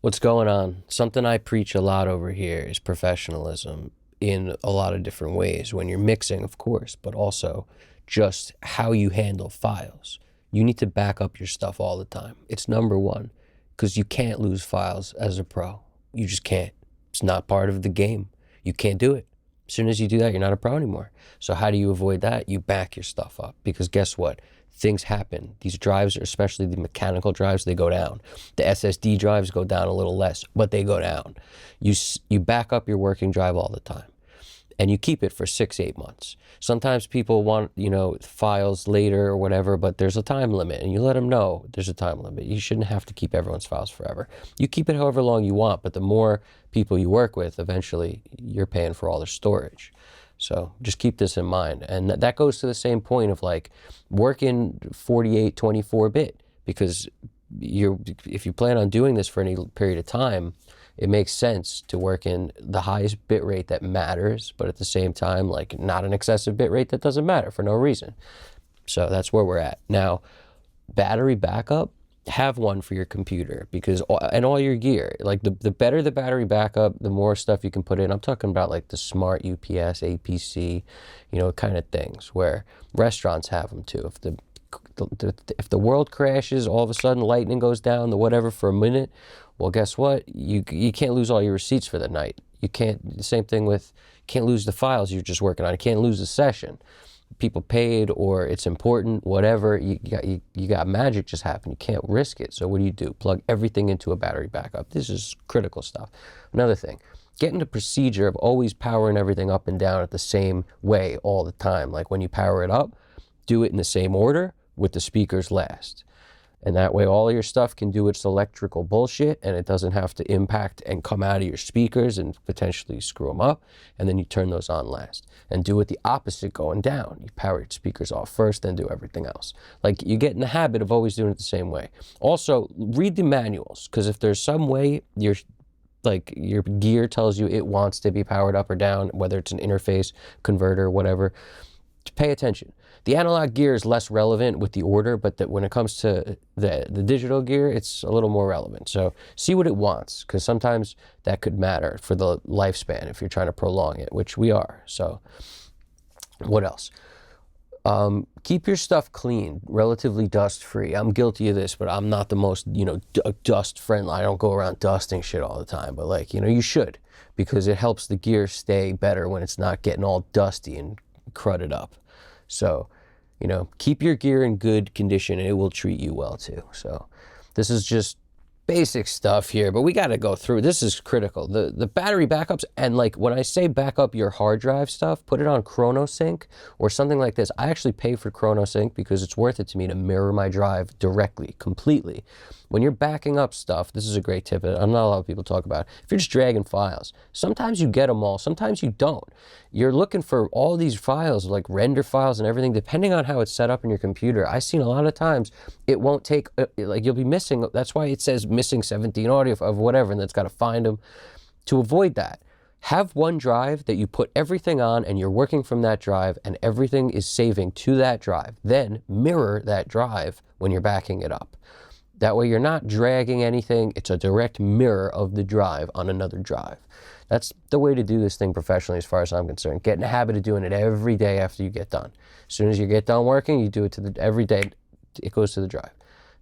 What's going on? Something I preach a lot over here is professionalism in a lot of different ways. When you're mixing, of course, but also just how you handle files. You need to back up your stuff all the time. It's number one, because you can't lose files as a pro. You just can't. It's not part of the game. You can't do it. As soon as you do that, you're not a pro anymore. So how do you avoid that? You back your stuff up, because guess what? Things happen. These drives, especially the mechanical drives, they go down. The SSD drives go down a little less, but they go down. You back up your working drive all the time, and you keep it for 6-8 months. Sometimes people want, files later or whatever, but there's a time limit, and you let them know there's a time limit. You shouldn't have to keep everyone's files forever. You keep it however long you want, but the more people you work with, eventually you're paying for all their storage. So just keep this in mind. And that goes to the same point of like working 48, 24-bit, because if you plan on doing this for any period of time, it makes sense to work in the highest bit rate that matters, but at the same time, like not an excessive bit rate that doesn't matter for no reason. So that's where we're at. Now, battery backup, have one for your computer, because and all your gear, like the better the battery backup, the more stuff you can put in. I'm talking about like the smart UPS, APC, kind of things, where restaurants have them too. If the world crashes, all of a sudden lightning goes down, the whatever for a minute, well, guess what? You can't lose all your receipts for the night. You can't. The same thing with, can't lose the files you're just working on. You can't lose the session. People paid, or it's important, whatever, you got magic just happen. You can't risk it. So what do? Plug everything into a battery backup. This is critical stuff. Another thing, get into procedure of always powering everything up and down at the same way all the time. Like when you power it up, do it in the same order with the speakers last. And that way all your stuff can do its electrical bullshit, and it doesn't have to impact and come out of your speakers and potentially screw them up. And then you turn those on last. And do it the opposite going down. You power your speakers off first, then do everything else. Like, you get in the habit of always doing it the same way. Also, read the manuals, because if there's some way your gear tells you it wants to be powered up or down, whether it's an interface, converter, whatever, pay attention. The analog gear is less relevant with the order, but when it comes to the digital gear, it's a little more relevant. So see what it wants, because sometimes that could matter for the lifespan if you're trying to prolong it, which we are. So what else? Keep your stuff clean, relatively dust-free. I'm guilty of this, but I'm not the most, dust-friendly. I don't go around dusting shit all the time, but you should, because it helps the gear stay better when it's not getting all dusty and crudded up. So, keep your gear in good condition, and it will treat you well too. So this is just basic stuff here, but we got to go through. This is critical. The battery backups, and like when I say back up your hard drive stuff, put it on ChronoSync or something like this. I actually pay for ChronoSync because it's worth it to me to mirror my drive directly, completely. When you're backing up stuff, this is a great tip. I'm not a lot of people talk about it. If you're just dragging files, sometimes you get them all, sometimes you don't. You're looking for all these files, like render files and everything, depending on how it's set up in your computer. I've seen a lot of times it won't take, like you'll be missing, that's why it says missing 17 audio of whatever, and that's got to find them. To avoid that, have one drive that you put everything on, and you're working from that drive, and everything is saving to that drive. Then mirror that drive when you're backing it up. That way you're not dragging anything. It's a direct mirror of the drive on another drive. That's the way to do this thing professionally as far as I'm concerned. Get in the habit of doing it every day after you get done. As soon as you get done working, you do it every day. It goes to the drive.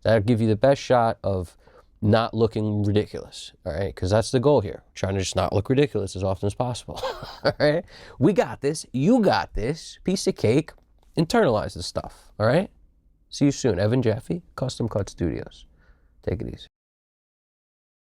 That'll give you the best shot of not looking ridiculous, all right? Because that's the goal here. Trying to just not look ridiculous as often as possible, all right? We got this. You got this. Piece of cake. Internalize the stuff, all right? See you soon. Evan Jaffe, Custom Cut Studios. Take it easy.